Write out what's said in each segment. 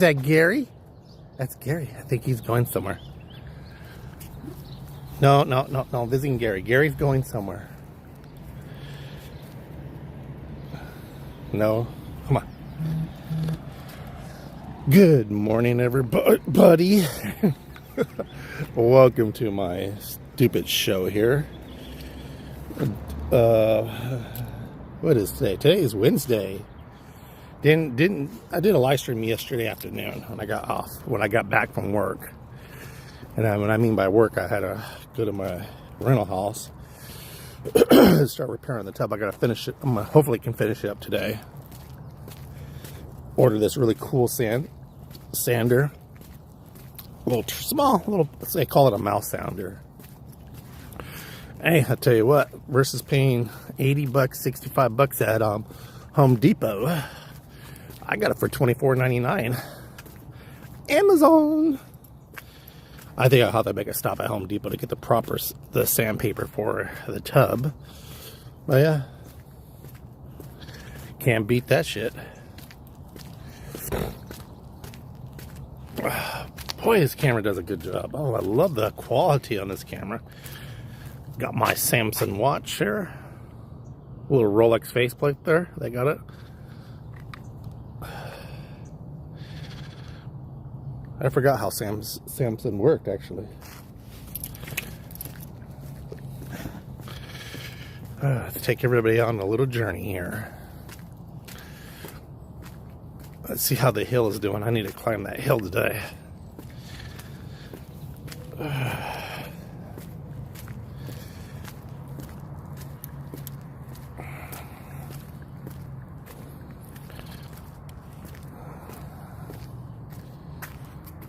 that Gary? That's Gary. I think he's going somewhere. No, visiting Gary. Gary's going somewhere. No, come on. Good morning, everybody. Welcome to my stupid show here. What is today? Today is Wednesday. I did a live stream yesterday afternoon when I got back from work. And when I mean by work, I had to go to my rental house and start repairing the tub. I gotta finish it. Hopefully can finish it up today. Ordered this really cool sander. They call it a mouse sounder. Hey, I tell you what, versus paying $80, $65 at Home Depot, I got it for $24.99. Amazon. I think I'll have to make a stop at Home Depot to get the sandpaper for the tub. But yeah, can't beat that shit. Boy, this camera does a good job. Oh, I love the quality on this camera. Got my Samsung watch here. A little Rolex faceplate there. They got it. I forgot how Samsung worked, actually. To take everybody on a little journey here. Let's see how the hill is doing. I need to climb that hill today.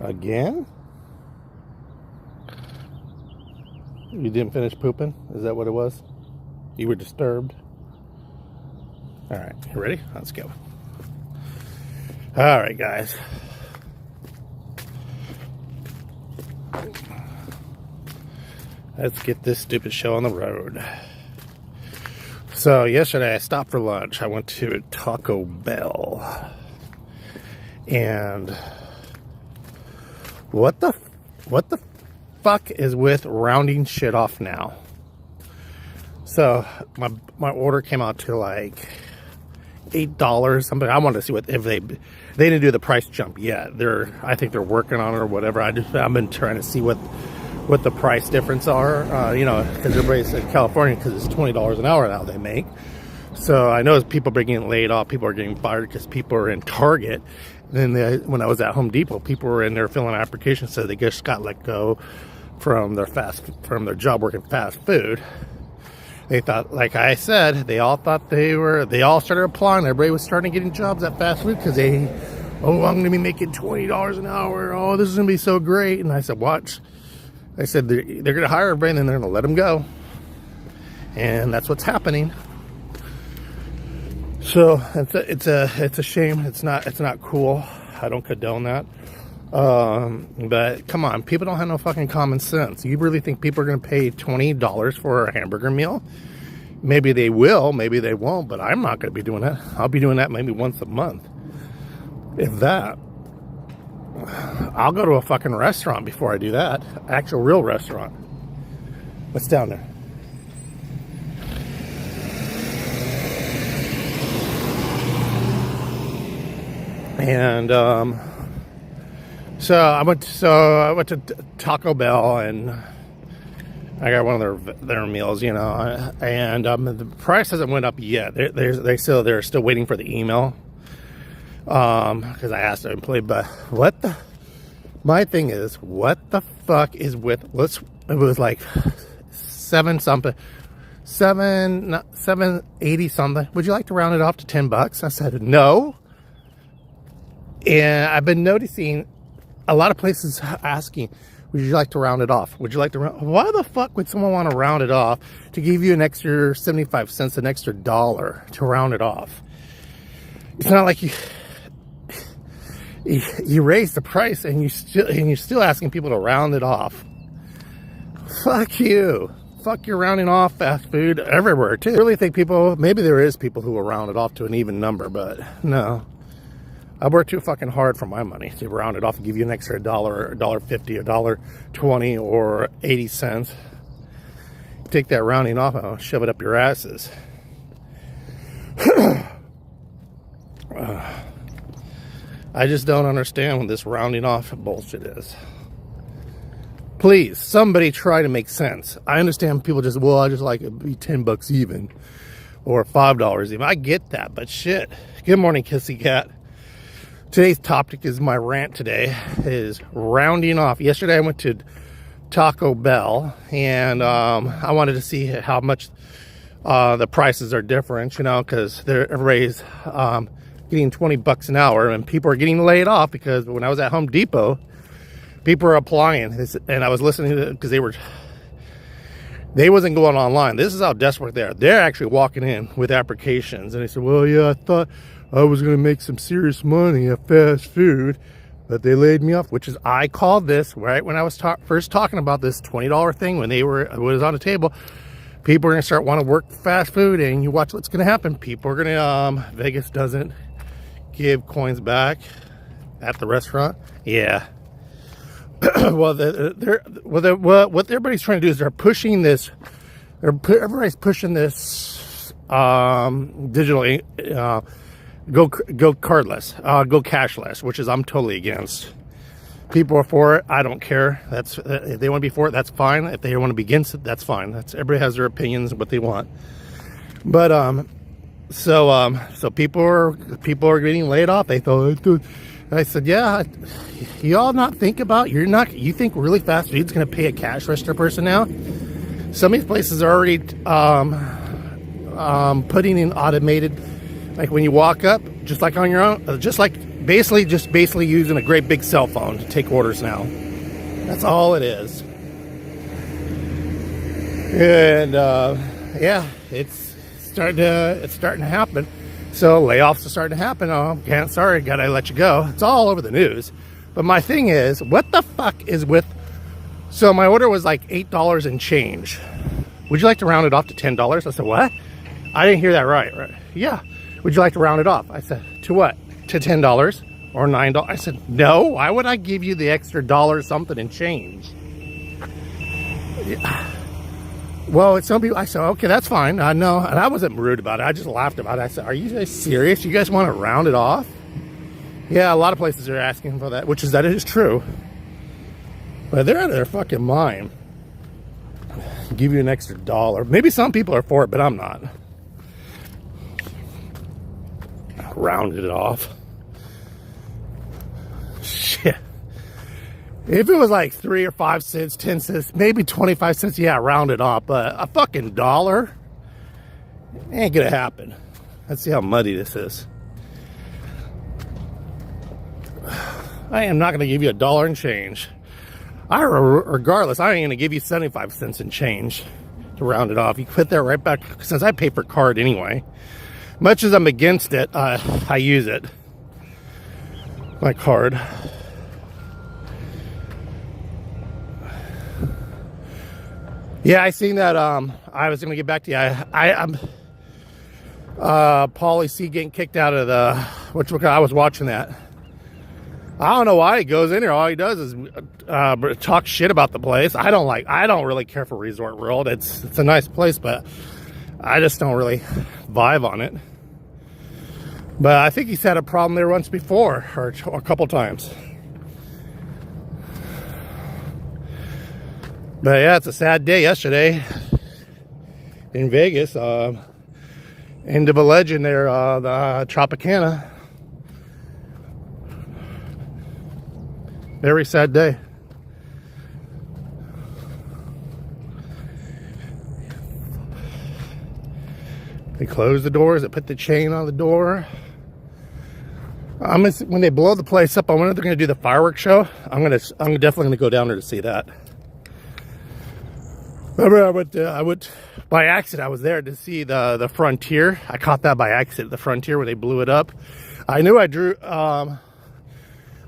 Again? You didn't finish pooping? Is that what it was? You were disturbed? Alright, you ready? Let's go. Alright, guys. Let's get this stupid show on the road. So, yesterday I stopped for lunch. I went to Taco Bell. And what the fuck is with rounding shit off now? So my order came out to like $8 something. I wanted to see if they didn't do the price jump yet. I think they're working on it or whatever. I've been trying to see what the price difference are. Because everybody's in California because it's $20 an hour now they make. So I know as people are getting laid off, people are getting fired because people are in Target. And then when I was at Home Depot, people were in there filling applications, so they just got let go from their job working fast food. They thought, like I said, they all started applying. Everybody was starting getting jobs at fast food because I'm going to be making $20 an hour. Oh, this is going to be so great. And I said, watch. I said, they're going to hire everybody and then they're going to let them go. And that's what's happening. So it's a shame. It's not cool. I don't condone that. But come on, people don't have no fucking common sense. You really think people are going to pay $20 for a hamburger meal? Maybe they will, maybe they won't, but I'm not going to be doing that. I'll be doing that maybe once a month. If that. I'll go to a fucking restaurant before I do that. Actual real restaurant. What's down there? And so I went to Taco Bell and I got one of their meals, and the price hasn't went up yet. They're still waiting for the email because I asked the employee. But my thing is, what the fuck is with? It was like $7.80 something. Would you like to round it off to $10? I said no. And I've been noticing a lot of places asking, would you like to round it off? Would you like to why the fuck would someone want to round it off to give you an extra 75 cents, an extra $1 to round it off? It's not like you raise the price and you're still asking people to round it off. Fuck you. Fuck, you're rounding off fast food everywhere too. I really think maybe there is people who will round it off to an even number, but no. I work too fucking hard for my money to round it off and give you an extra $1, $1.50, $1.20, or 80 cents. Take that rounding off and I'll shove it up your asses. I just don't understand what this rounding off bullshit is. Please, somebody try to make sense. I understand people just, well, I just like it be $10 even, or $5 even. I get that, but shit. Good morning, Kissy Cat. Today's topic is my rant today, is rounding off. Yesterday I went to Taco Bell, and I wanted to see how much the prices are different, you know, because everybody's getting $20 an hour, and people are getting laid off, because when I was at Home Depot, people are applying, and I was listening to it because they wasn't going online. This is how desperate they are. They're actually walking in with applications, and they said, well, yeah, I thought I was going to make some serious money at fast food, but they laid me off, which is, I called this right when I was first talking about this $20 thing, when it was on the table. People are going to start wanting to work fast food, and you watch what's going to happen. People are going to, Vegas doesn't give coins back at the restaurant. Yeah. Well, what everybody's trying to do is they're pushing this. Everybody's pushing this digital, go cardless, go cashless, which is I'm totally against. People are for it. I don't care. If they want to be for it, that's fine. If they want to be against it, that's fine. Everybody has their opinions and what they want. But so people are getting laid off. They thought. I said, yeah, you all not think about, you think really fast food's going to pay a cash register person now? Some of these places are already putting in automated, like when you walk up, just like on your own, just basically using a great big cell phone to take orders now. That's all it is. And yeah, it's starting to happen. So layoffs are starting to happen. Oh, sorry, gotta let you go. It's all over the news. But my thing is, what the fuck is with... So my order was like $8 and change. Would you like to round it off to $10? I said, what? I didn't hear that right. Yeah. Would you like to round it off? I said, to what? To $10 or $9? I said, no. Why would I give you the extra dollar something and change? Yeah. Well, it's some people, I said, okay, that's fine. I know. And I wasn't rude about it. I just laughed about it. I said, are you guys serious? You guys want to round it off? Yeah, a lot of places are asking for that, that is true. But they're out of their fucking mind. Give you an extra dollar. Maybe some people are for it, but I'm not. Rounded it off. Shit. If it was like 3 or 5 cents, 10 cents, maybe 25 cents, yeah, round it off. But a fucking dollar ain't gonna happen. Let's see how muddy this is. I am not gonna give you a dollar and change. Regardless, I ain't gonna give you 75 cents and change to round it off. You put that right back, since I pay per card anyway. Much as I'm against it, I use it. My card. Yeah, I seen that. I was gonna get back to you. I'm Paulie C getting kicked out of the I was watching that. I don't know why he goes in there. All he does is talk shit about the place. I don't really care for Resort World. It's a nice place, but I just don't really vibe on it. But I think he's had a problem there once before, or a couple times. But yeah, it's a sad day yesterday in Vegas. End of a legend there, the Tropicana. Very sad day. They closed the doors. They put the chain on the door. When they blow the place up, I wonder if they're going to do the fireworks show. I'm definitely going to go down there to see that. Remember, I went by accident. I was there to see the Frontier. I caught that by accident, the Frontier, when they blew it up. I knew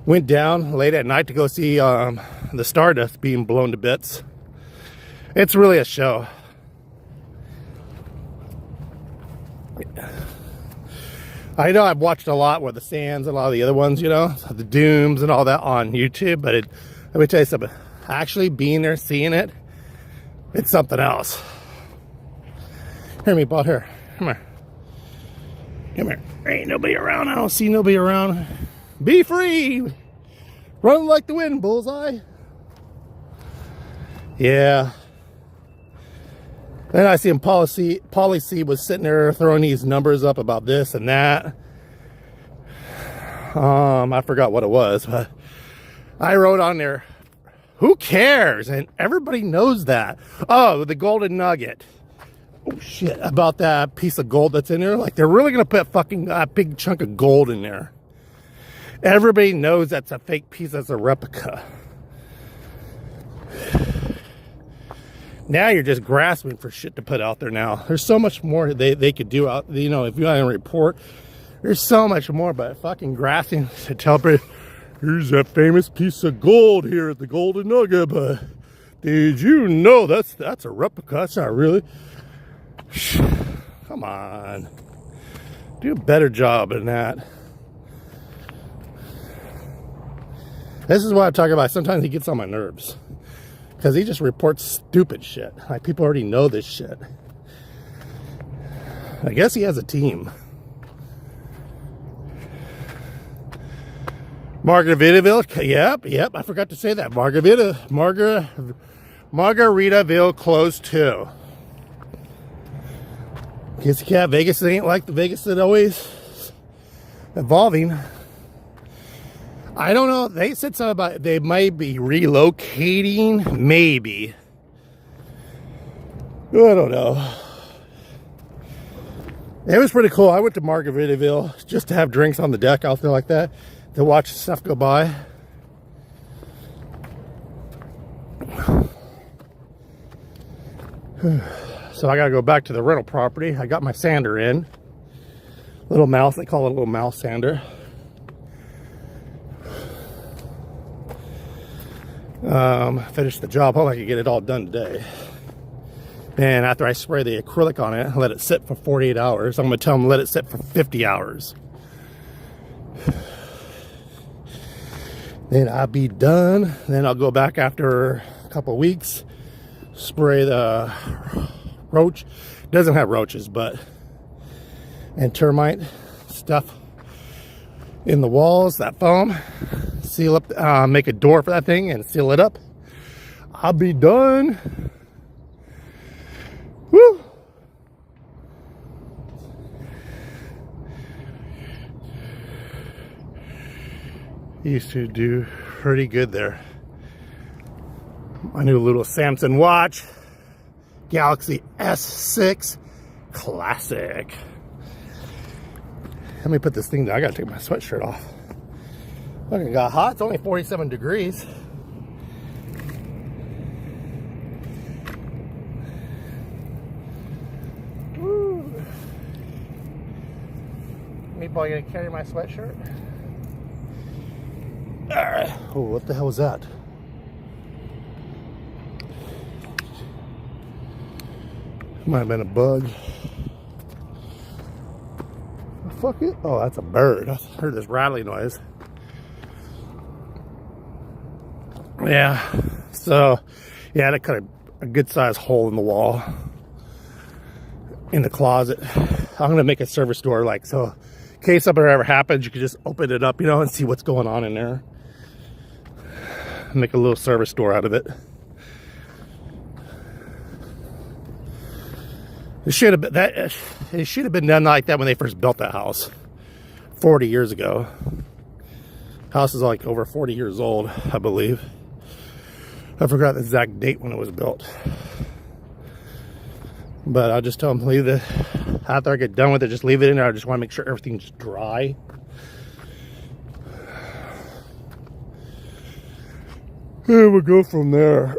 went down late at night to go see the Stardust being blown to bits. It's really a show. I know I've watched a lot with the Sands and a lot of the other ones, you know, the Dooms and all that on YouTube, but let me tell you something. Actually being there, seeing it, it's something else. Here, meatball, here. Come here. Come here. There ain't nobody around. I don't see nobody around. Be free. Run like the wind, bullseye. Yeah. Then I see him, Policy was sitting there throwing these numbers up about this and that. I forgot what it was, but I wrote on there, who cares? And everybody knows that. Oh, the golden nugget. Oh shit, about that piece of gold that's in there. Like, they're really gonna put a fucking big chunk of gold in there. Everybody knows that's a fake piece, that's a replica. Now you're just grasping for shit to put out there now. There's so much more they could do out, you know, if you want to report. There's so much more, but fucking grasping to tell people, here's that famous piece of gold here at the Golden Nugget, but did you know that's a replica? That's not really. Come on. Do a better job than that. This is what I'm talking about. Sometimes he gets on my nerves. Because he just reports stupid shit. Like, people already know this shit. I guess he has a team. Margaritaville. Yep. I forgot to say that. Margaritaville closed too. Guess you can't. Vegas ain't like the Vegas that always evolving. I don't know. They said something about they might be relocating. Maybe. I don't know. It was pretty cool. I went to Margaritaville just to have drinks on the deck out there like that, to watch stuff go by. So I gotta go back to the rental property. I got my sander in. Little mouse. They call it a little mouse sander. Finish the job. Hope I can get it all done today. And after I spray the acrylic on it, let it sit for 48 hours. I'm going to tell them let it sit for 50 hours. Then I'll be done. Then I'll go back after a couple weeks, spray the roach. Doesn't have roaches, but and termite stuff in the walls, that foam. Seal up, make a door for that thing and seal it up. I'll be done. Woo! Used to do pretty good there. My new little Samsung watch, Galaxy S6 Classic. Let me put this thing down. I gotta take my sweatshirt off. Look, it got hot. It's only 47 degrees. Woo. Meatball, you gonna carry my sweatshirt? Alright. Oh, what the hell was that? Might have been a bug. Fuck it. Oh, that's a bird. I heard this rattling noise. Yeah, so yeah, I cut a good sized hole in the wall in the closet. I'm gonna make a service door, like, so in case something ever happens, you can just open it up, you know, and see what's going on in there. Make a little service door out of it. It should have been that. It should have been done like that when they first built that house 40 years ago. House is like over 40 years old, I believe. I forgot the exact date when it was built. But I'll just tell them, leave it, after I get done with it, just leave it in there. I just want to make sure everything's dry. And we'll go from there.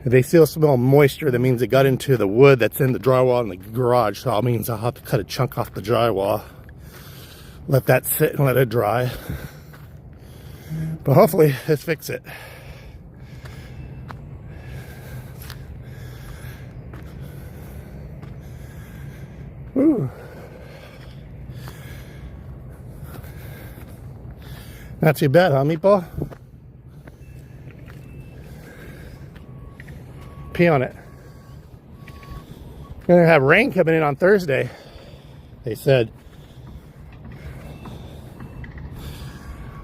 If they still smell moisture, that means it got into the wood that's in the drywall in the garage. So that means I'll have to cut a chunk off the drywall. Let that sit and let it dry. But hopefully, let's fix it. Woo. Not too bad, huh, meatball? Pee on it. We're gonna have rain coming in on Thursday, they said.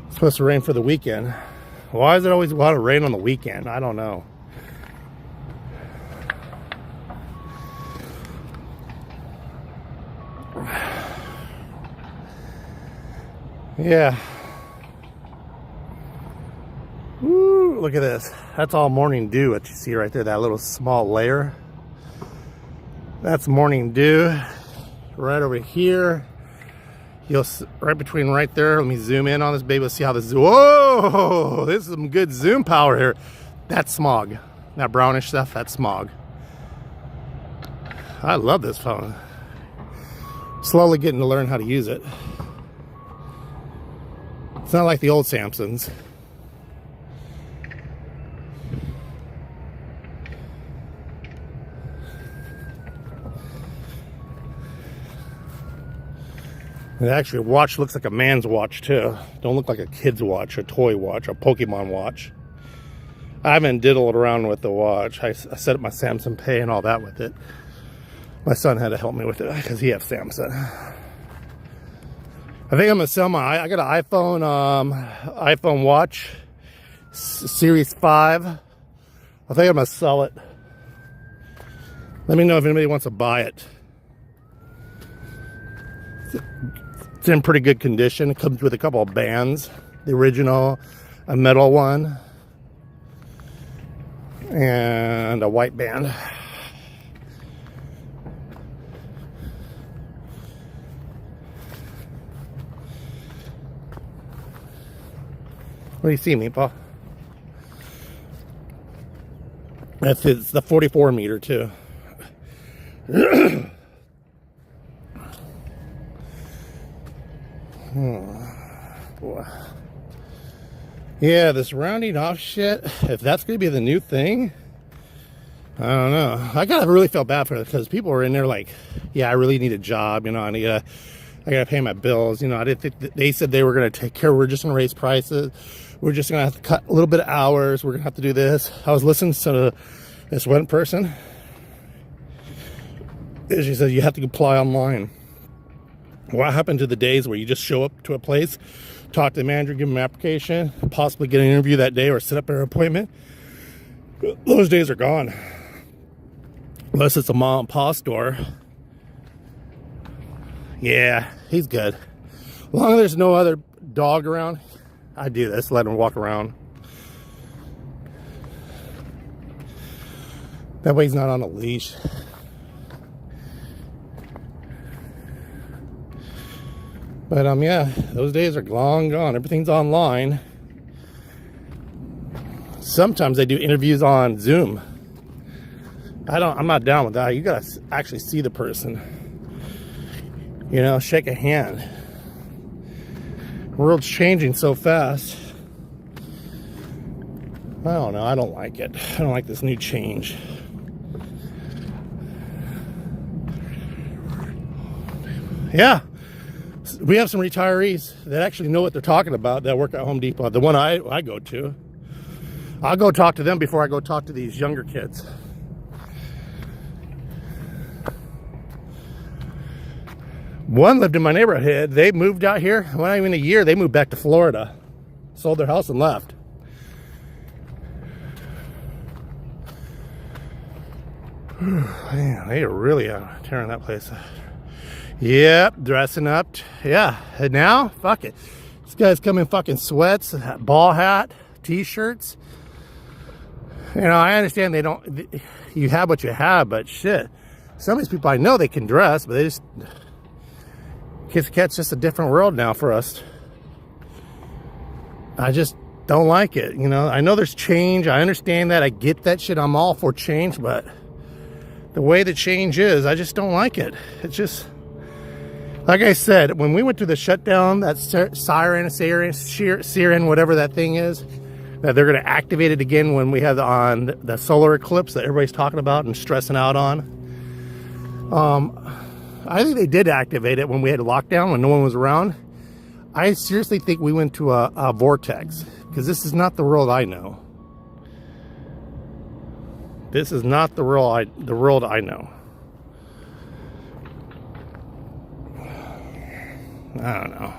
It's supposed to rain for the weekend. Why is it always a lot of rain on the weekend? I don't know. Yeah. Woo, look at this. That's all morning dew, what you see right there, that little small layer. That's morning dew. Right over here. You'll right between right there. Let me zoom in on this baby. Let's see how this. Whoa! This is some good zoom power here. That's smog. That brownish stuff, that's smog. I love this phone. Slowly getting to learn how to use it. It's not like the old Samsungs. And actually, a watch looks like a man's watch too. Don't look like a kid's watch, a toy watch, a Pokemon watch. I haven't diddled around with the watch. I set up my Samsung Pay and all that with it. My son had to help me with it because he has Samsung. I think I'm gonna sell I got an iPhone watch, Series 5. I think I'm gonna sell it. Let me know if anybody wants to buy it. It's in pretty good condition. It comes with a couple of bands. The original, a metal one, and a white band. What do you see, meatball? It's the 44 meter too. Boy. Yeah, this rounding off shit, if that's gonna be the new thing, I don't know. I really felt bad for it because people were in there like, yeah, I really need a job, you know, I gotta pay my bills, you know. I didn't think they said they were gonna take care, we're just gonna raise prices, we're just gonna have to cut a little bit of hours, we're gonna have to do this. I was listening to this one person, she said you have to apply online. What happened to the days where you just show up to a place, talk to the manager, give them an application, possibly get an interview that day or set up an appointment? Those days are gone. Unless it's a mom and pop store. Yeah, he's good. As long as there's no other dog around, I do this, let him walk around. That way he's not on a leash. But yeah, those days are long gone. Everything's online. Sometimes they do interviews on Zoom. I'm not down with that. You gotta actually see the person. You know, shake a hand. The world's changing so fast. I don't know, I don't like it. I don't like this new change. Yeah. We have some retirees that actually know what they're talking about that work at Home Depot. The one I go to. I'll go talk to them before I go talk to these younger kids. One lived in my neighborhood. They moved out here. Well, not even a year. They moved back to Florida. Sold their house and left. Man, they are really tearing that place up. Yep, dressing up. Yeah, and now, fuck it. This guy's come in fucking sweats, ball hat, t-shirts. You know, I understand you have what you have, but shit. Some of these people, I know they can dress, but they just, Kiss Cat's just a different world now for us. I just don't like it, you know. I know there's change, I understand that, I get that shit, I'm all for change, but the way the change is, I just don't like it. It's just, like I said, when we went through the shutdown, that siren, whatever that thing is, that they're going to activate it again when we have on the solar eclipse that everybody's talking about and stressing out on. I think they did activate it when we had a lockdown, when no one was around. I seriously think we went to a vortex, because this is not the world I know. This is not the world I know. I don't know.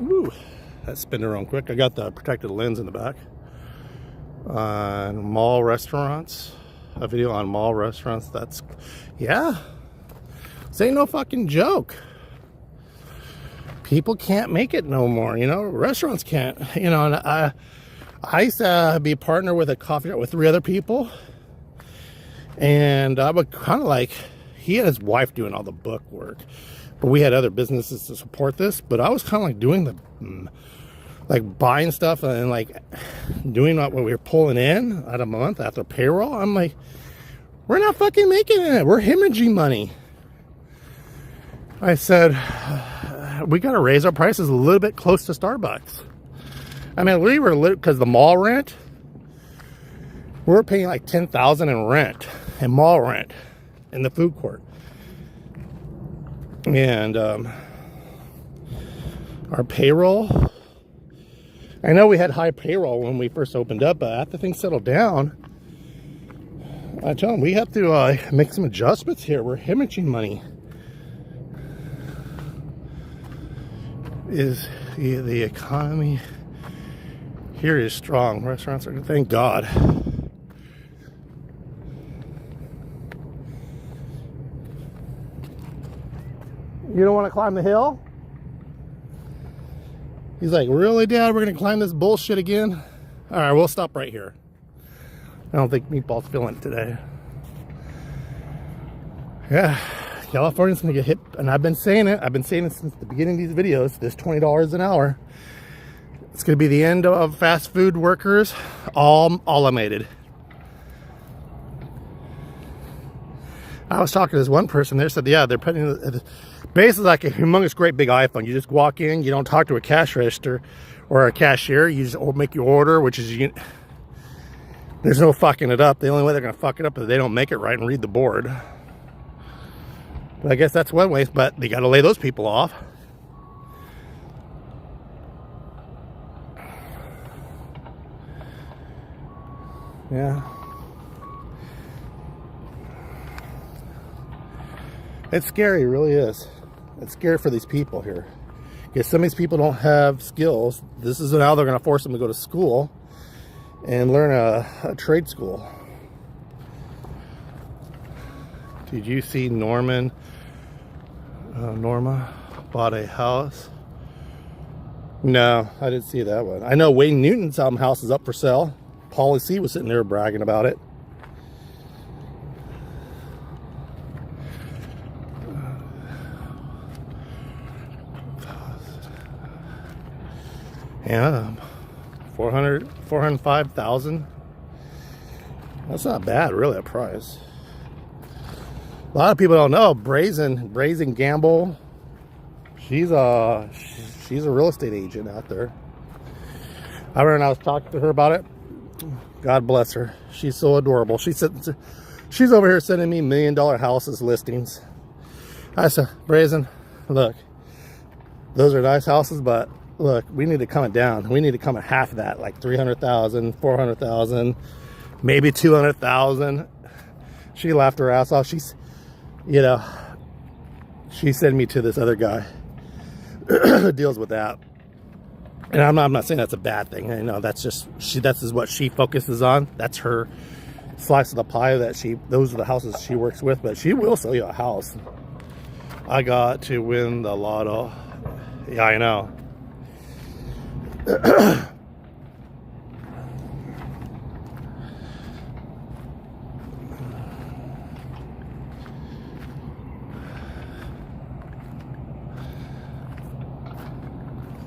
Ooh, that's spinning around quick. I got the protected lens in the back. Mall restaurants. A video on mall restaurants. That's, yeah. This ain't no fucking joke. People can't make it no more, you know. Restaurants can't, you know. And I used to be a partner with a coffee shop with 3 other people, and I would kind of like, he had his wife doing all the book work, but we had other businesses to support this. But I was kind of like doing the, like buying stuff and like doing what we were pulling in at a month after payroll. I'm like, we're not fucking making it. We're hemorrhaging money. I said, we got to raise our prices a little bit close to Starbucks. I mean, we were, because the mall rent, we're paying like $10,000 in rent, in mall rent, in the food court. And our payroll, I know we had high payroll when we first opened up, but after things settled down, I tell them we have to make some adjustments here. We're hemorrhaging money. Is the economy here is strong. Restaurants are, thank God. You don't want to climb the hill? He's like, really, Dad? We're going to climb this bullshit again? All right, we'll stop right here. I don't think Meatball's feeling it today. Yeah, California's going to get hit, and I've been saying it. I've been saying it since the beginning of these videos. This $20 an hour. It's going to be the end of fast food workers, all automated. I was talking to this one person there, said, yeah, they're putting basically like a humongous great big iPhone. You just walk in, you don't talk to a cash register or a cashier, you just make your order, which is, there's no fucking it up. The only way they're going to fuck it up is they don't make it right and read the board. But I guess that's one way, but they got to lay those people off. Yeah. It's scary, it really is. It's scary for these people here. Because some of these people don't have skills. This is how they're going to force them to go to school and learn a trade school. Did you see Norma bought a house? No, I didn't see that one. I know Wayne Newton's house is up for sale. Paulie C was sitting there bragging about it. Yeah, 405,000. That's not bad, really, a price. A lot of people don't know Brazen Gamble. She's a real estate agent out there. I remember when I was talking to her about it. God bless her. She's so adorable. She's over here sending me $1 million houses listings. I said, Brazen, look, those are nice houses, but look, we need to come it down. We need to come at half of that, like 300,000, 400,000, maybe 200,000. She laughed her ass off. She's, you know, she sent me to this other guy who deals with that. And I'm not saying that's a bad thing. You know, that's just that's just what she focuses on. That's her slice of the pie. Those are the houses she works with. But she will sell you a house. I got to win the lotto. Yeah, I know.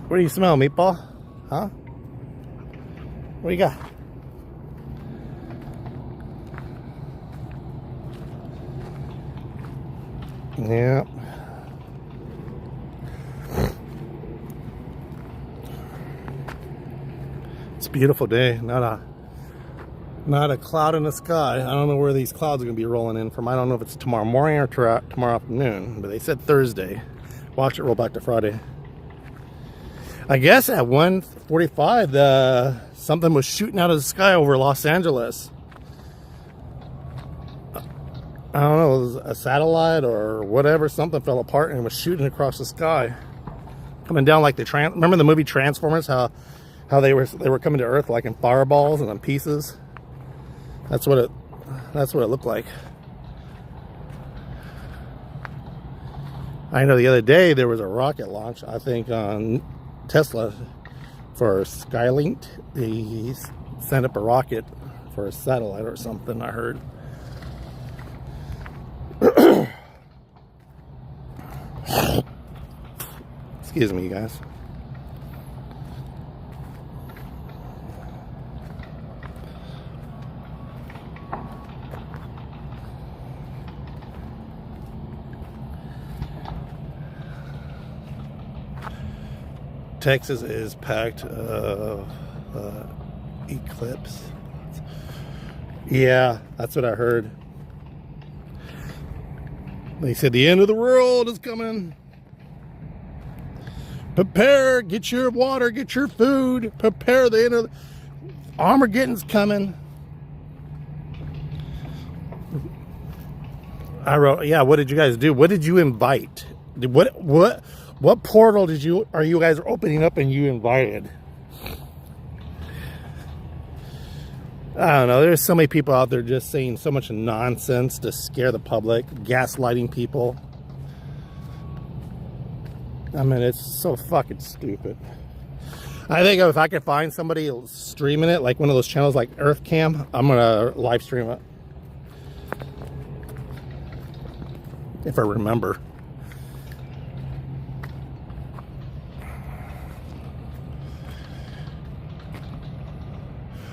What do you smell, Meatball? Huh? What do you got? Yeah. It's a beautiful day. Not a cloud in the sky. I don't know where these clouds are going to be rolling in from. I don't know if it's tomorrow morning or tomorrow afternoon, but they said Thursday. Watch it roll back to Friday. I guess at 1:45, something was shooting out of the sky over Los Angeles. I don't know, it was a satellite or whatever. Something fell apart and was shooting across the sky, coming down like the remember the movie Transformers? How they were coming to Earth like in fireballs and in pieces. That's what it looked like. I know the other day there was a rocket launch, I think on Tesla for Skylink. He sent up a rocket for a satellite or something, I heard. Excuse me, you guys. Texas is packed eclipse. Yeah, that's what I heard. They said the end of the world is coming. Prepare, get your water, get your food. Prepare, the end of the Armageddon's coming. I wrote, yeah, what did you guys do? What did you invite? What portal are you guys opening up and you invited? I don't know. There's so many people out there just saying so much nonsense to scare the public, gaslighting people. I mean, it's so fucking stupid. I think if I could find somebody streaming it, like one of those channels like Earth Cam, I'm gonna live stream it. If I remember.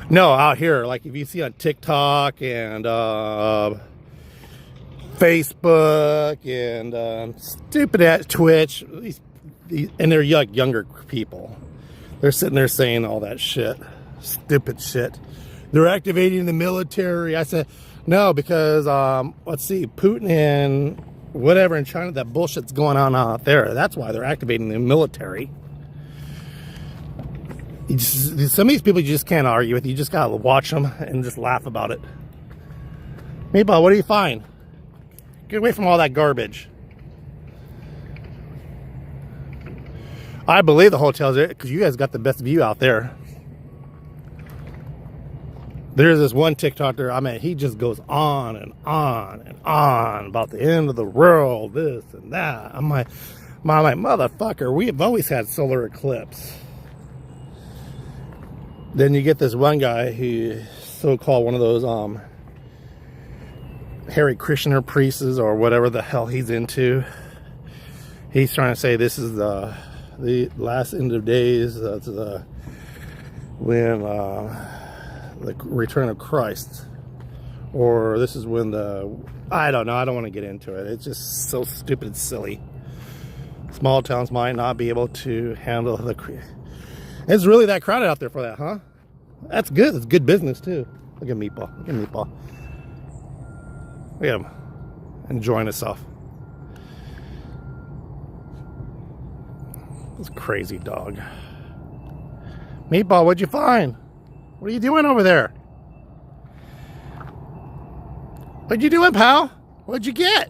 No, out here, like if you see on TikTok and Facebook and stupid at Twitch, and they're younger people. They're sitting there saying all that shit, stupid shit. They're activating the military. I said, no, because let's see, Putin and whatever in China, that bullshit's going on out there. That's why they're activating the military. Some of these people you just can't argue with. You just gotta watch them and just laugh about it. Meatball, what do you find? Get away from all that garbage. I believe the hotel's there because you guys got the best view out there. There's this one TikToker, I mean, he just goes on and on and on about the end of the world, this and that. I'm like, motherfucker, we have always had solar eclipse. Then you get this one guy who so-called one of those Hare Krishna priests or whatever the hell he's into. He's trying to say this is the last end of days. That's when the return of Christ, or this is when I don't know. I don't want to get into it. It's just so stupid and silly. Small towns might not be able to handle it's really that crowded out there for that, huh? That's good. It's good business, too. Look at Meatball. Look at Meatball. Look at him. Enjoying himself. This crazy dog. Meatball, what'd you find? What are you doing over there? What'd you doing, pal? What'd you get?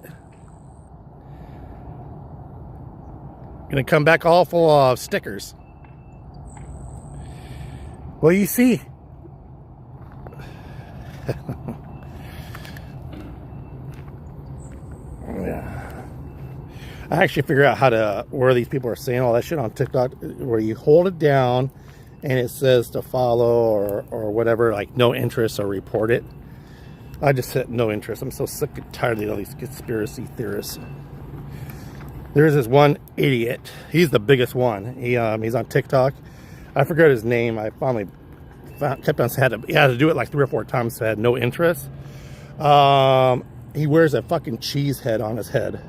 Gonna come back all full of stickers. Well, you see. Yeah. I actually figured out where these people are saying all that shit on TikTok, where you hold it down and it says to follow or whatever, like no interest or report it. I just hit no interest. I'm so sick and tired of all these conspiracy theorists. There's this one idiot. He's the biggest one. He's on TikTok. I forgot his name. I finally kept on saying he had to do it like 3 or 4 times, so I had no interest. He wears a fucking cheese head on his head.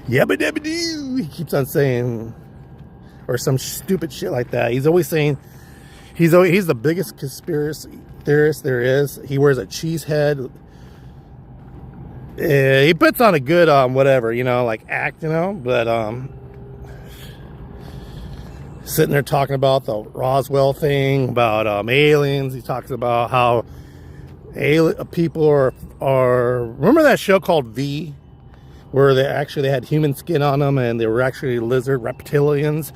Yabba dabba doo. He keeps on saying, or some stupid shit like that. He's always saying he's the biggest conspiracy theorist there is. He wears a cheese head. He puts on a good whatever, like act, but sitting there talking about the Roswell thing, about aliens. He talks about how people are. Remember that show called V, where they had human skin on them, and they were actually lizard reptilians.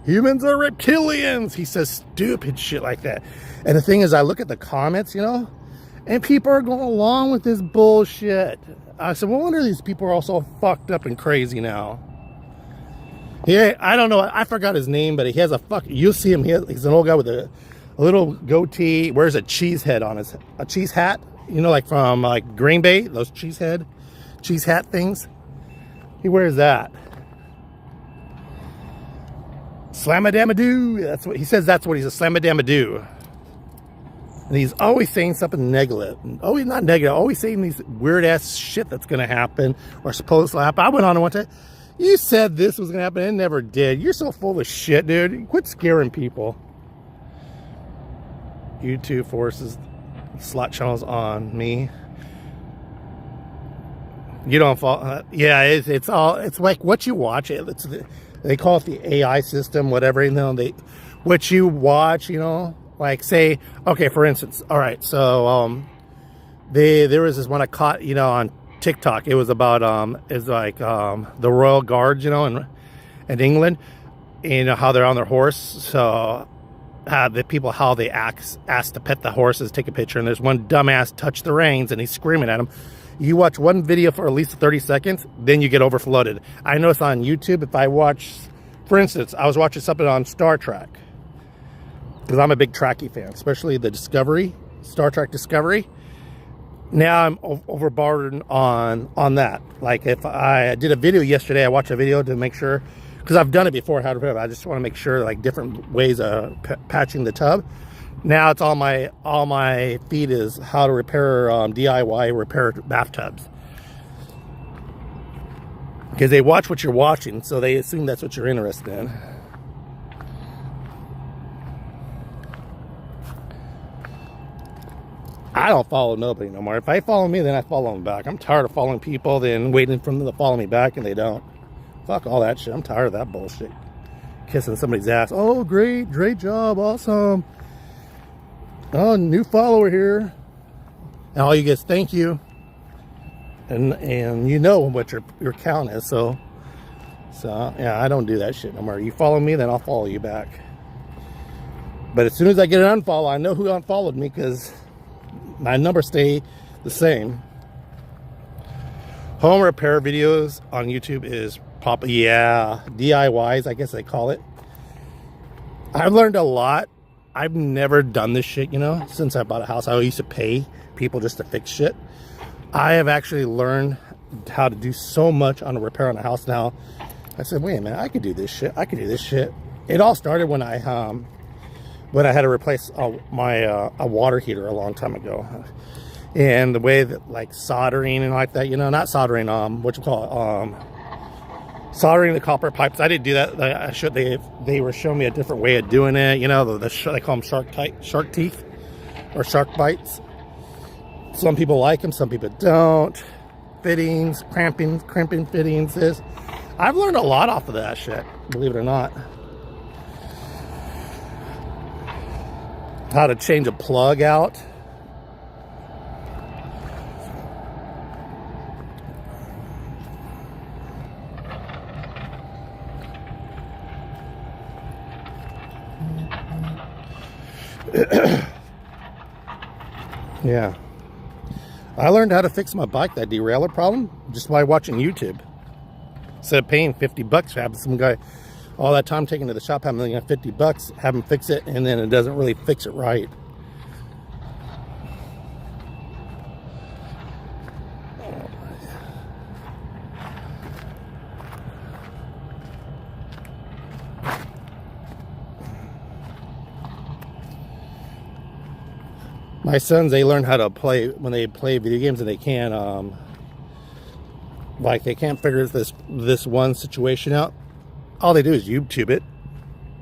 Humans are reptilians. He says stupid shit like that. And the thing is, I look at the comments, and people are going along with this bullshit. I said, well, I wonder these people are all so fucked up and crazy now. Yeah, I don't know. I forgot his name, but he has you'll see him. He's an old guy with a little goatee. Wears a cheese head on a cheese hat. Like from Green Bay, those cheese hat things. He wears that. Slam-a-dam-a-doo. That's what he says. That's what he's a slam-a-dam-a-doo. And he's always saying something negative. Always not negative. Always saying these weird ass shit that's going to happen or supposed to happen. I went on and went to, you said this was going to happen. It never did. You're so full of shit, dude. Quit scaring people. YouTube forces slot channels on me. You don't fall. Yeah, it's like what you watch. They call it the AI system, whatever. What you watch, like say, okay, for instance, all right, so there was this one I caught, on TikTok. It was about the Royal Guards, in England, how they're on their horse. So the people, how they asked to pet the horses, take a picture, and there's one dumbass touch the reins and he's screaming at him. You watch one video for at least 30 seconds, then you get overflooded. I noticed on YouTube, if I watch, for instance, I was watching something on Star Trek, because I'm a big Trekkie fan, especially the Star Trek Discovery. Now I'm overburdened on that. Like if I did a video yesterday, I watched a video to make sure, because I've done it before, how to repair it. I just want to make sure, like different ways of patching the tub. Now it's all my feed is how to repair DIY repair bathtubs, because they watch what you're watching, so they assume that's what you're interested in. I don't follow nobody no more. If I follow me, then I follow them back. I'm tired of following people, then waiting for them to follow me back, and they don't. Fuck all that shit. I'm tired of that bullshit. Kissing somebody's ass. Oh, great job, awesome. Oh, new follower here. And all you get is thank you. And you know what your count is, so yeah, I don't do that shit no more. You follow me, then I'll follow you back. But as soon as I get an unfollow, I know who unfollowed me, because my numbers stay the same. Home repair videos on YouTube is DIYs, I guess they call it. I've learned a lot. I've never done this shit, since I bought a house. I used to pay people just to fix shit. I have actually learned how to do so much on a repair on a house now. I said, wait a minute, I could do this shit. It all started when I had to replace my water heater a long time ago. And the way that, like, soldering and like that, not soldering, soldering the copper pipes. I didn't do that. They were showing me a different way of doing it. They call them shark teeth or shark bites. Some people like them, some people don't. Fittings, crimping fittings. I've learned a lot off of that shit, believe it or not. How to change a plug out. Yeah, I learned how to fix my bike, that derailleur problem, just by watching YouTube. Instead of paying $50 for having some guy all that time taking to the shop, having $50, have him fix it, and then it doesn't really fix it right. My sons, they learn how to play, when they play video games, and they can't, they can't figure this one situation out. All they do is YouTube it,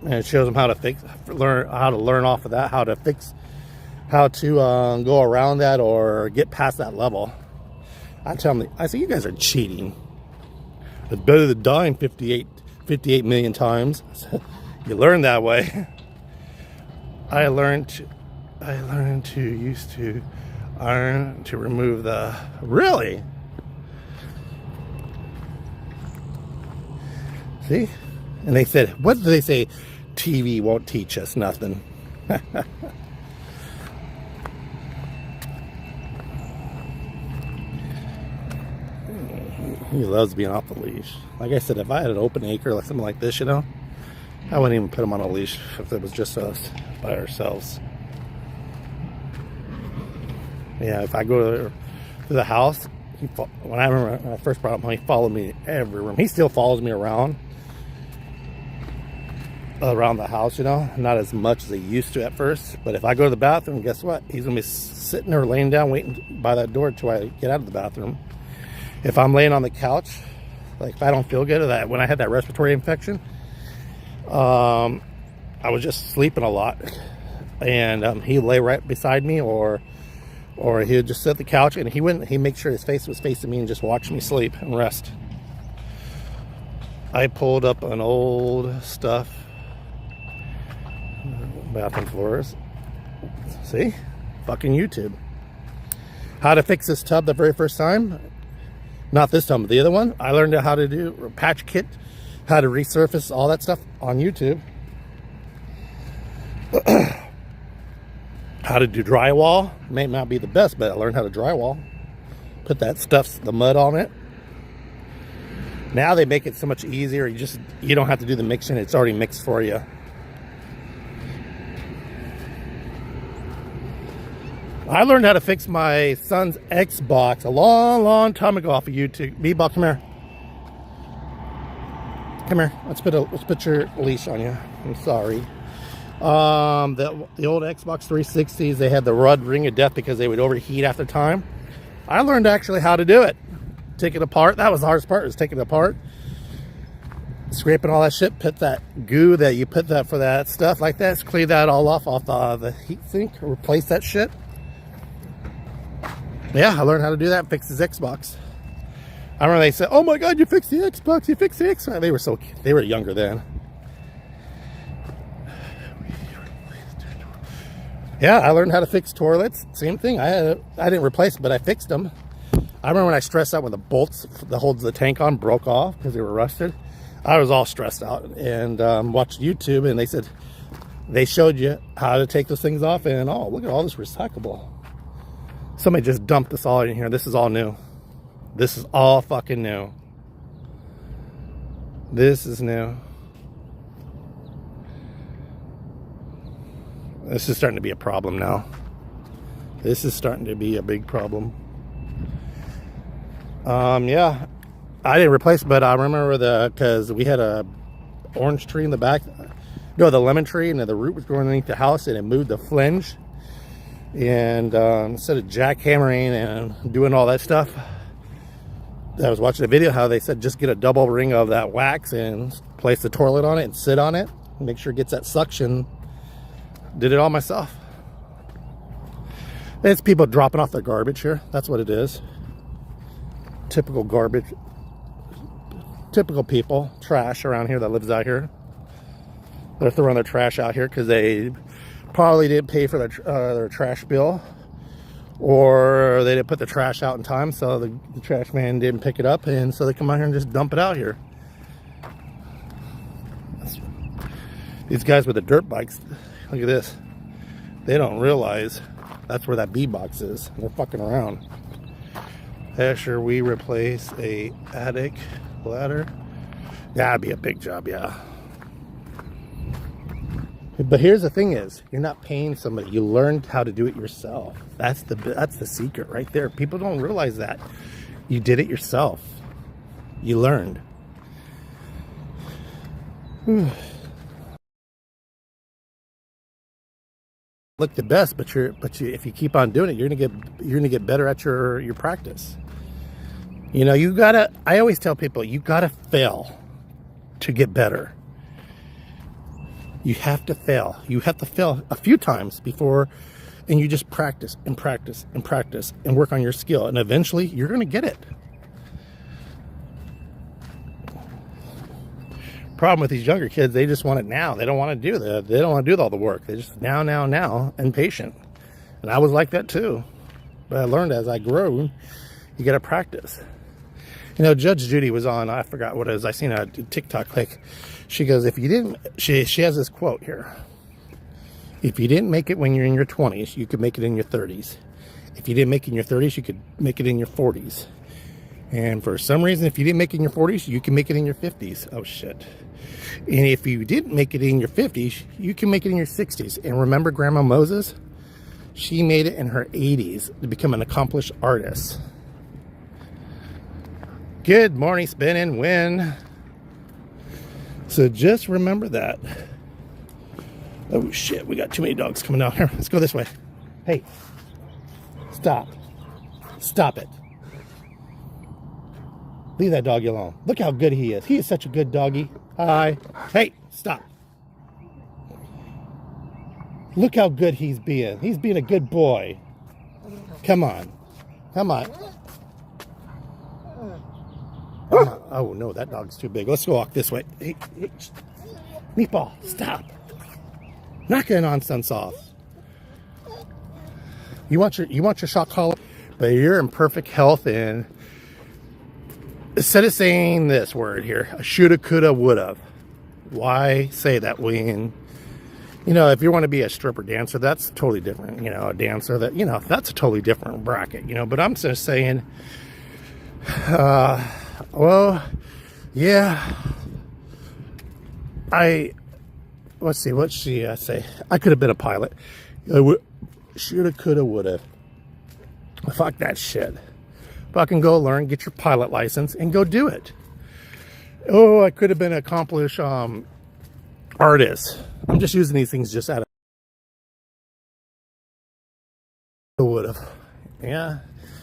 and it shows them how to learn off of that, how to go around that or get past that level. I tell them, I say, you guys are cheating. It's better than dying 58 million times. You learn that way. I learned to used to iron to remove the, really? See? And they said, what did they say? TV won't teach us nothing. He loves being off the leash. Like I said, if I had an open acre, like something like this, you know, I wouldn't even put him on a leash if it was just us by ourselves. Yeah, if I go to the house, when I first brought him home, he followed me every room. He still follows me around the house, you know, not as much as he used to at first. But if I go to the bathroom, guess what? He's gonna be sitting there laying down waiting by that door till I get out of the bathroom. If I'm laying on the couch, like if I don't feel good, or that when I had that respiratory infection, I was just sleeping a lot, and he'd lay right beside me, or he'd just sit at the couch, and he'd make sure his face was facing me and just watch me sleep and rest. I pulled up an old stuff bathroom floors. See? Fucking YouTube. How to fix this tub the very first time. Not this time, but the other one. I learned how to do a patch kit, how to resurface, all that stuff on YouTube. How to do drywall. May not be the best, but I learned how to drywall. Put that stuff, the mud on it. Now they make it so much easier. You don't have to do the mixing. It's already mixed for you. I learned how to fix my son's Xbox a long time ago off of YouTube. B-Ball, come here. Come here. Let's put your leash on you. I'm sorry. The old Xbox 360s, they had the rod ring of death because they would overheat after time. I learned actually how to do it. Take it apart. That was the hardest part, was taking it apart. Scraping all that shit. Put that goo that you put that for that stuff like that. Clean that all off the heat sink. Replace that shit. Yeah, I learned how to do that. Fix his Xbox. I remember they said, "Oh my God, you fixed the Xbox! You fixed the Xbox!" They were younger then. Yeah, I learned how to fix toilets. Same thing. I didn't replace them, but I fixed them. I remember when I stressed out when the bolts that holds the tank on broke off because they were rusted. I was all stressed out and watched YouTube, and they said they showed you how to take those things off. And oh, look at all this recyclable. Somebody just dumped this all in here. This is all new. This is all fucking new. This is new. This is starting to be a problem now. This is starting to be a big problem. Yeah, I didn't replace it, but I remember because we had a orange tree in the back. No, the lemon tree, and the root was growing underneath the house, and it moved the flinge. And instead of jackhammering and doing all that stuff, I was watching a video how they said just get a double ring of that wax and place the toilet on it and sit on it. Make sure it gets that suction. Did it all myself. It's people dropping off their garbage here. That's what it is. Typical garbage. Typical people. Trash around here that lives out here. They're throwing their trash out here because they probably didn't pay for their trash bill, or they didn't put the trash out in time, so the trash man didn't pick it up, and so they come out here and just dump it out here. These guys with the dirt bikes, look at this. They don't realize that's where that B box is. They're fucking around. After we replace a attic ladder, that'd be a big job, yeah. But here's the thing is, you're not paying somebody. You learned how to do it yourself. That's the secret right there. People don't realize that. You did it yourself. You learned. Look the best, but if you keep on doing it, you're gonna get better at your practice. You know, I always tell people, you gotta fail to get better. You have to fail. You have to fail a few times before, and you just practice and practice and practice and work on your skill, and eventually you're going to get it. problem with these younger kids, they just want it now. They don't want to do that. They don't want to do all the work. They just now, impatient. And I was like that too. But I learned as I grew, you got to practice. You know, Judge Judy was on, I forgot what it is. I seen a TikTok, like, she goes, if you didn't, she has this quote here. If you didn't make it when you're in your 20s, you could make it in your 30s. If you didn't make it in your 30s, you could make it in your 40s. And for some reason, if you didn't make it in your 40s, you can make it in your 50s. Oh, shit. And if you didn't make it in your 50s, you can make it in your 60s. And remember Grandma Moses? She made it in her 80s to become an accomplished artist. Good morning, Spin and Win. So just remember that. Oh, shit. We got too many dogs coming down here. Let's go this way. Hey. Stop. Stop it. Leave that doggy alone. Look how good he is. He is such a good doggy. Hi. Hey, stop. Look how good he's being. He's being a good boy. Come on. Come on. Oh, no, that dog's too big. Let's go walk this way. Hey, Meatball, stop. Knock that nonsense off. You want your shot collar, but you're in perfect health, and instead of saying this word here, I shoulda, coulda, woulda. Why say that when, you know, if you want to be a stripper dancer, that's totally different. You know, a dancer that, you know, that's a totally different bracket, you know. But I'm just saying, well, yeah, let's see, what's she say? I could have been a pilot. Shoulda, coulda, woulda. Fuck that shit. Fucking go learn, get your pilot license, and go do it. Oh, I could have been an accomplished artist. I'm just using these things just out of would have. Yeah.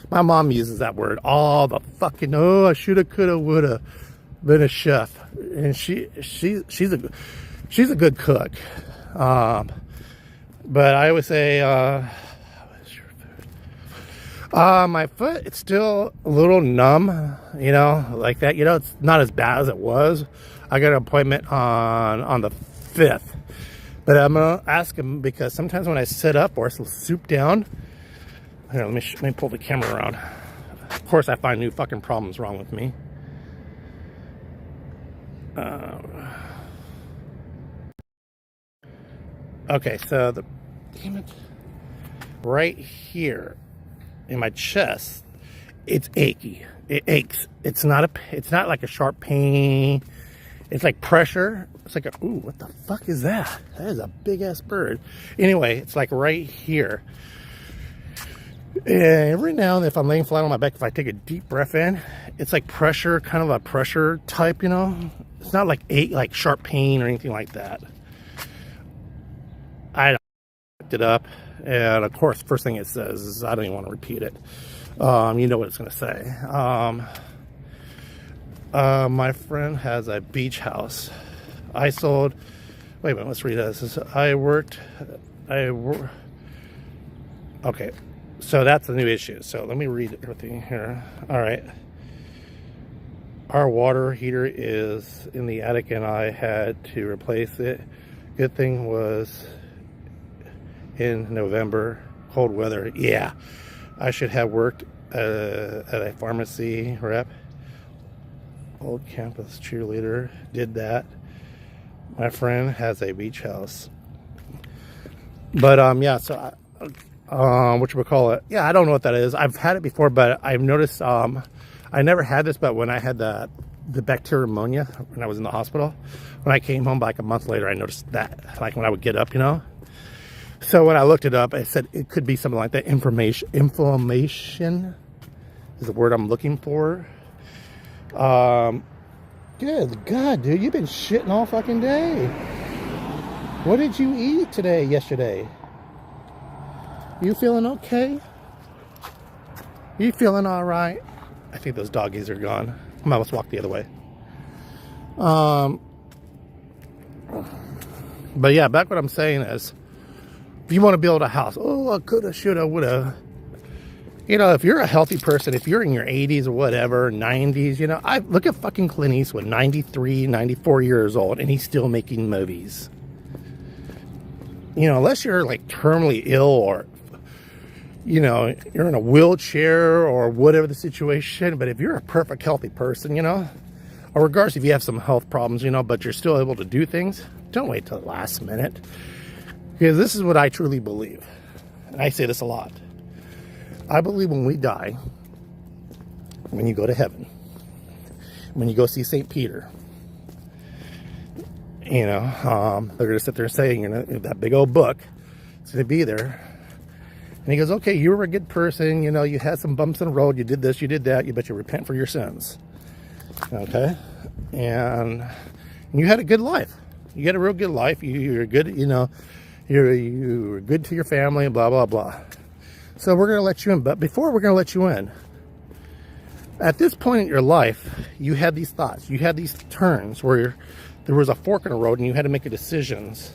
My mom uses that word all the fucking, oh, I shoulda, coulda, woulda been a chef. And she's a good cook. But I would say, my foot, it's still a little numb, you know, like that. You know, it's not as bad as it was. I got an appointment on the 5th. But I'm going to ask him because sometimes when I sit up or soup down, here, let me pull the camera around. Of course, I find new fucking problems wrong with me. Okay, so damn it, right here in my chest, it's achy. It aches. It's not like a sharp pain. It's like pressure. It's like ooh, what the fuck is that? That is a big ass bird. Anyway, it's like right here. And every now and then, if I'm laying flat on my back, if I take a deep breath in, it's like pressure, kind of a pressure type, you know. It's not like like sharp pain or anything like that. I looked it up, and of course, first thing it says is I don't even want to repeat it. You know what it's going to say. My friend has a beach house. I sold. Wait a minute. Let's read this. Okay, so that's a new issue. So let me read everything here. All right. Our water heater is in the attic, and I had to replace it. Good thing was in November, cold weather. Yeah, I should have worked at a pharmacy rep. Old campus cheerleader, did that. My friend has a beach house. But yeah, so whatchamacallit? Yeah, I don't know what that is. I've had it before, but I've noticed I never had this, but when I had the bacterial pneumonia when I was in the hospital, when I came home like a month later, I noticed that, like when I would get up, you know. So when I looked it up, I said it could be something like that. Inflammation is the word I'm looking for. Good God, dude, you've been shitting all fucking day. What did you eat yesterday? You feeling okay? You feeling all right? I think those doggies are gone. I might almost walk the other way. But yeah, back what I'm saying is, if you want to build a house, oh, I coulda, shoulda, woulda. You know, if you're a healthy person, if you're in your 80s or whatever, 90s, you know, I look at fucking Clint Eastwood, 93, 94 years old, and he's still making movies. You know, unless you're like terminally ill or, you know, you're in a wheelchair or whatever the situation. But if you're a perfect healthy person, you know, or regardless if you have some health problems, you know, but you're still able to do things, don't wait till the last minute. Because this is what I truly believe. And I say this a lot. I believe when we die, when you go to heaven, when you go see St. Peter, you know, they're going to sit there and say, you know, that big old book, it's going to be there. And he goes, okay, you were a good person. You know, you had some bumps in the road. You did this, you did that. You bet you repent for your sins. Okay. And you had a good life. You had a real good life. You're good, you know, you were good to your family and blah, blah, blah. So we're going to let you in. But before we're going to let you in, at this point in your life, you had these thoughts. You had these turns where there was a fork in the road and you had to make a decisions.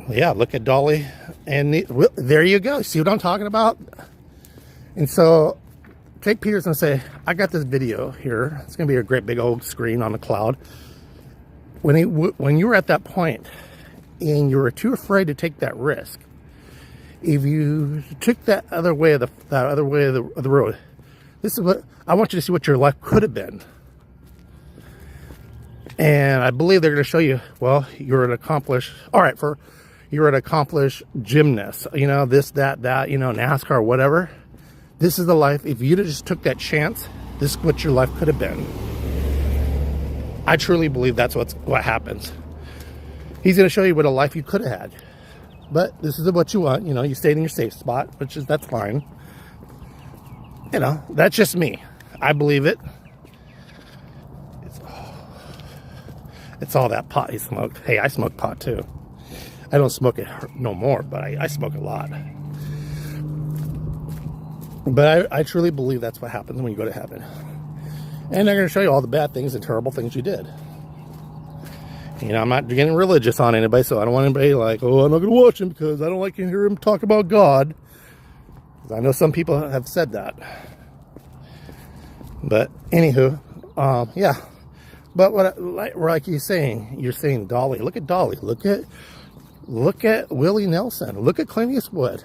Yeah, look at Dolly. And there you go. See what I'm talking about? And so take Peter's and say, I got this video here. It's going to be a great big old screen on the cloud. When you were at that point and you were too afraid to take that risk, if you took that other way of the road, this is what I want you to see what your life could have been. And I believe they're going to show you, well, you're an accomplished, you're an accomplished gymnast, you know, this, that, you know, NASCAR, whatever. This is the life. If you just took that chance, this is what your life could have been. I truly believe that's what happens. He's going to show you what a life you could have had. But this is what you want. You know, you stayed in your safe spot, that's fine. You know, that's just me. I believe it. It's all that pot he smoked. Hey, I smoke pot too. I don't smoke it no more, but I smoke a lot. But I truly believe that's what happens when you go to heaven. And they're going to show you all the bad things and terrible things you did. You know, I'm not getting religious on anybody, so I don't want anybody like, oh, I'm not going to watch him because I don't like to hear him talk about God. Because I know some people have said that. But anywho, yeah. But like you're saying Dolly. Look at Dolly. Look at Willie Nelson. Look at Clint Eastwood.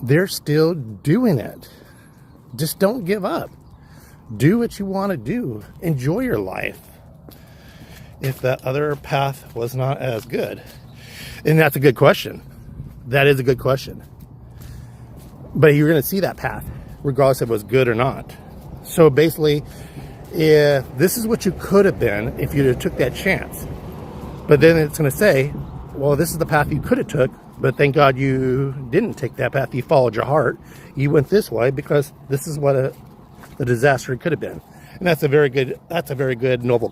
They're still doing it. Just don't give up. Do what you want to do. Enjoy your life. If that other path was not as good. And that's a good question. That is a good question. But you're going to see that path, regardless if it was good or not. So basically, if this is what you could have been if you took that chance. But then it's going to say, well, this is the path you could have took, but thank God you didn't take that path. You followed your heart. You went this way because this is what the disaster could have been. And that's a very good noble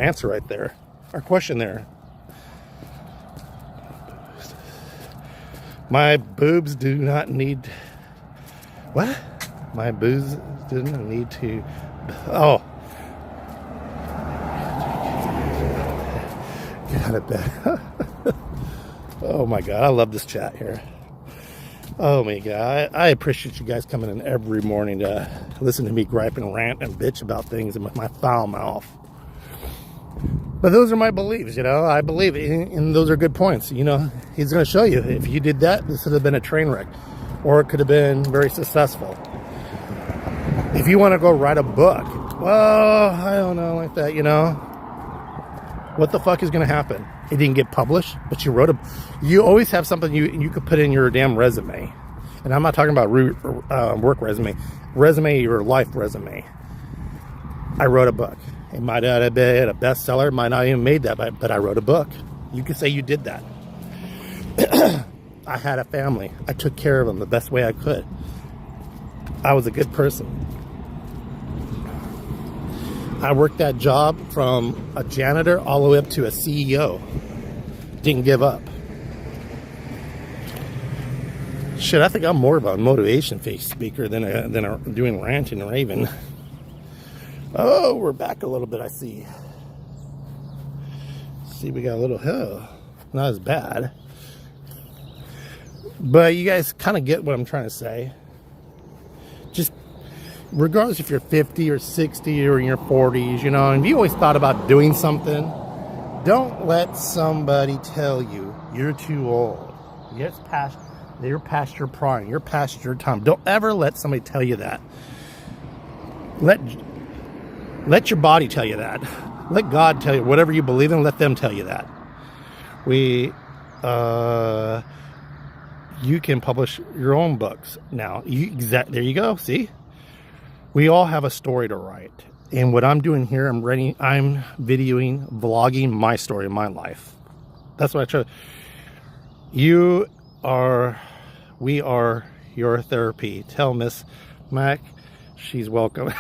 answer right there. Our question there. My boobs do not need... What? My boobs didn't need to... Oh. Get out of bed. Oh my God, I love this chat here. Oh my God, I appreciate you guys coming in every morning to listen to me gripe and rant and bitch about things with my foul mouth. But those are my beliefs, you know. I believe and those are good points. You know, he's going to show you if you did that, this would have been a train wreck, or it could have been very successful. If you want to go write a book, well, I don't know, like that, you know. What the fuck is going to happen? It didn't get published, but you wrote you always have something you could put in your damn resume. And I'm not talking about work resume, your life resume. I wrote a book. It might not have been a bestseller, might not even made that, but I wrote a book. You could say you did that. I had a family. I took care of them the best way I could. I was a good person. I worked that job from a janitor all the way up to a CEO. Didn't give up. Shit, I think I'm more of a motivation speaker than doing ranting and raving. Oh, we're back a little bit, I see. See, we got a little hill. Not as bad. But you guys kind of get what I'm trying to say. Just regardless if you're 50 or 60 or in your 40s, you know, and you always thought about doing something, don't let somebody tell you you're too old. You're past your prime. You're past your time. Don't ever let somebody tell you that. Let your body tell you that. Let God tell you whatever you believe in. Let them tell you that. You can publish your own books now. There you go. See, we all have a story to write, and what I'm doing here, I'm videoing, vlogging my story, my life. That's what I try. We are your therapy. Tell Miss Mac she's welcome.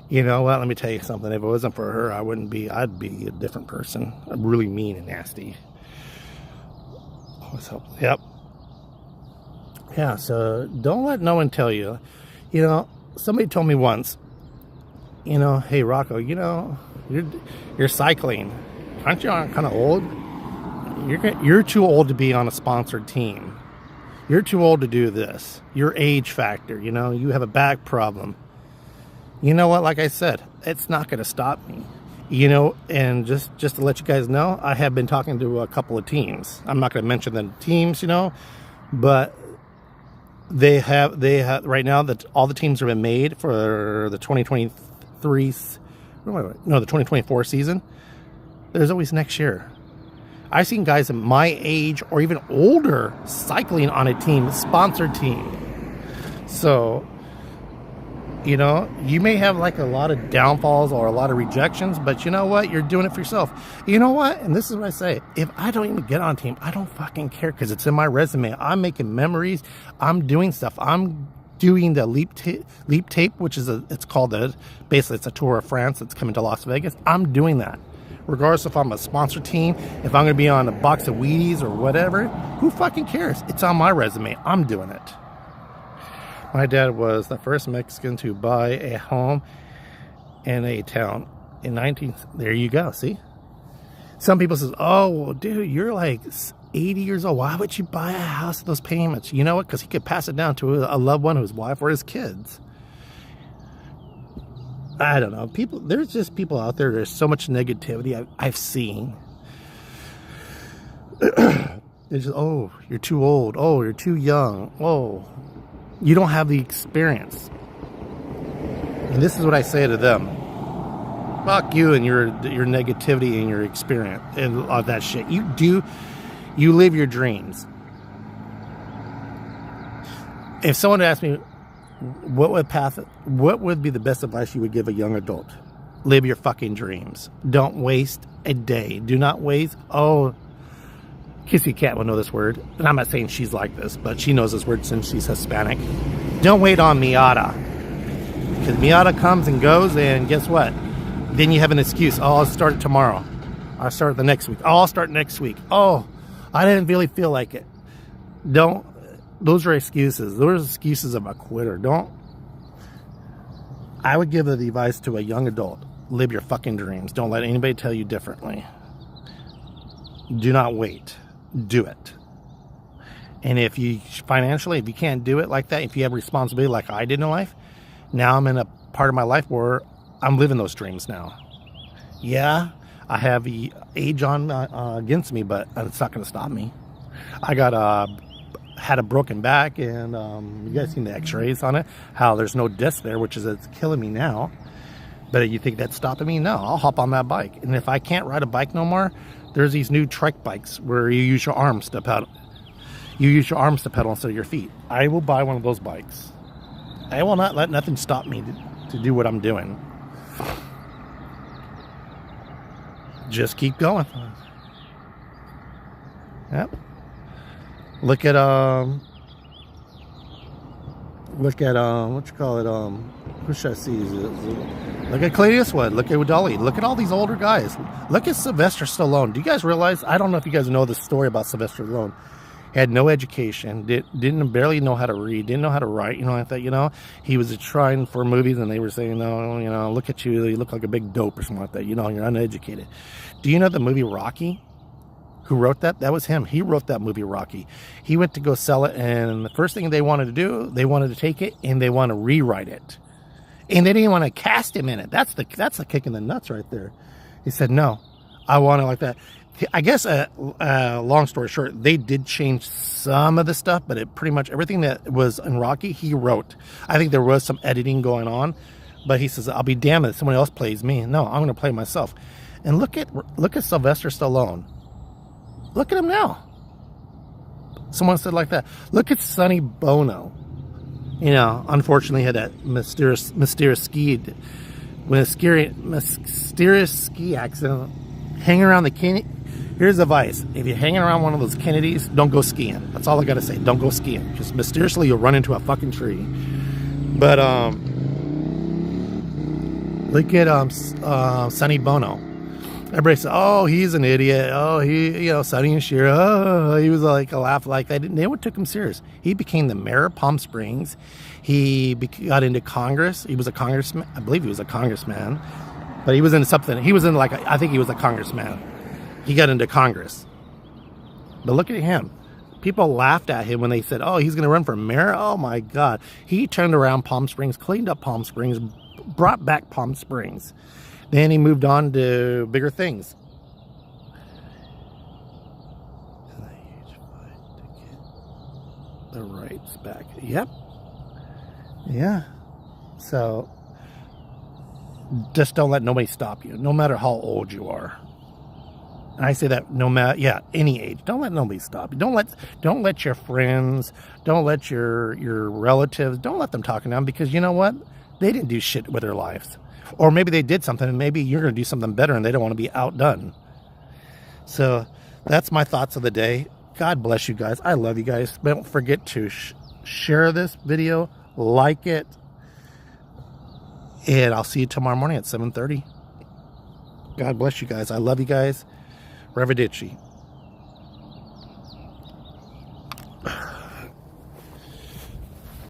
You know what? Let me tell you something. If it wasn't for her, I'd be a different person. I'm really mean and nasty. Always help. Yep. Yeah, so don't let no one tell you. You know, somebody told me once, you know, hey, Rocco, you know, you're cycling. Aren't you kind of old? You're too old to be on a sponsored team. You're too old to do this. Your age factor, you know, you have a back problem. You know what? Like I said, it's not going to stop me. You know, and just to let you guys know, I have been talking to a couple of teams. I'm not going to mention the teams, you know, but they have right now that all the teams have been made for the 2024 season. There's always next year. I've seen guys at my age or even older cycling on a team, sponsored team. So, you know, you may have like a lot of downfalls or a lot of rejections, but you know what? You're doing it for yourself. You know what? And this is what I say. If I don't even get on a team, I don't fucking care because it's in my resume. I'm making memories. I'm doing stuff. I'm doing the leap tape, which is basically it's a tour of France that's coming to Las Vegas. I'm doing that. Regardless if I'm a sponsor team, if I'm going to be on a box of Wheaties or whatever, who fucking cares? It's on my resume. I'm doing it. My dad was the first Mexican to buy a home in a town in there you go, see? Some people says, oh, well, dude, you're like 80 years old. Why would you buy a house with those payments? You know what? Because he could pass it down to a loved one, his wife, or his kids. I don't know. There's just people out there. There's so much negativity I've seen. It's just, oh, you're too old. Oh, you're too young. Oh, you don't have the experience. And this is what I say to them. Fuck you and your negativity and your experience and all that shit. You live your dreams. If someone asked me, what would be the best advice you would give a young adult? Live your fucking dreams. Don't waste a day. Do not waste. Oh, Kissy Cat will know this word. And I'm not saying she's like this, but she knows this word since she's Hispanic. Don't wait on Miata. Because Miata comes and goes, and guess what? Then you have an excuse. Oh, I'll start it tomorrow. I'll start it the next week. Oh, I'll start next week. Oh, I didn't really feel like it. Those are excuses. Those are excuses of a quitter. I would give the advice to a young adult. Live your fucking dreams. Don't let anybody tell you differently. Do not wait. Do it. And if you can't do it like that, if you have responsibility like I did in life, now I'm in a part of my life where I'm living those dreams now. Yeah, I have age on against me, but it's not going to stop me. I had a broken back, and you guys seen the x-rays on it, how there's no disc there, which is it's killing me now. But you think that's stopping me? No, I'll hop on that bike. And if I can't ride a bike no more, there's these new trike bikes where you use your arms to pedal. You use your arms to pedal instead of your feet. I will buy one of those bikes. I will not let nothing stop me to do what I'm doing. Just keep going. Yep. Look at what you call it, who should I see? Look at Clint Eastwood. Look at Dolly. Look at all these older guys. Look at Sylvester Stallone. Do you guys realize? I don't know if you guys know the story about Sylvester Stallone. He had no education. Didn't barely know how to read. Didn't know how to write. You know, I thought, you know, he was trying for movies, and they were saying, no, you know, look at you. You look like a big dope or something like that. You know, you're uneducated. Do you know the movie Rocky? who wrote that? That was him. He wrote that movie, Rocky. He went to go sell it, and the first thing they wanted to do, they wanted to take it and they want to rewrite it. And they didn't want to cast him in it. That's the kick in the nuts right there. He said, no, I want it like that. I guess, long story short, they did change some of the stuff, but it pretty much everything that was in Rocky, he wrote. I think there was some editing going on, but he says, I'll be damned if someone else plays me. No, I'm going to play myself. And look at Sylvester Stallone. Look at him now. Someone said like that. Look at Sonny Bono. You know, unfortunately, he had that mysterious ski accident. Hanging around the Kennedy. Here's advice: if you're hanging around one of those Kennedys, don't go skiing. That's all I gotta say. Don't go skiing. Just mysteriously, you'll run into a fucking tree. But look at Sonny Bono. Everybody said, "Oh, he's an idiot. Oh, Sonny and Cher. Oh, he was like a laugh like that." They never took him serious. He became the mayor of Palm Springs. He got into Congress. He was a congressman. I believe he was a congressman, but he was in something. He was in I think he was a congressman. He got into Congress. But look at him. People laughed at him when they said, "Oh, he's going to run for mayor." Oh my God! He turned around Palm Springs, cleaned up Palm Springs, brought back Palm Springs. Then he moved on to bigger things. A huge fight to get the rights back. Yep. Yeah. So just don't let nobody stop you, no matter how old you are. And I say that no matter, any age. Don't let nobody stop you. Don't let your friends, don't let your relatives, don't let them talk down, because you know what? They didn't do shit with their lives. Or maybe they did something and maybe you're going to do something better and they don't want to be outdone. So that's my thoughts of the day. God bless you guys. I love you guys. Don't forget to share this video, like it, and I'll see you tomorrow morning at 7:30. God bless you guys. I love you guys. Arrivederci.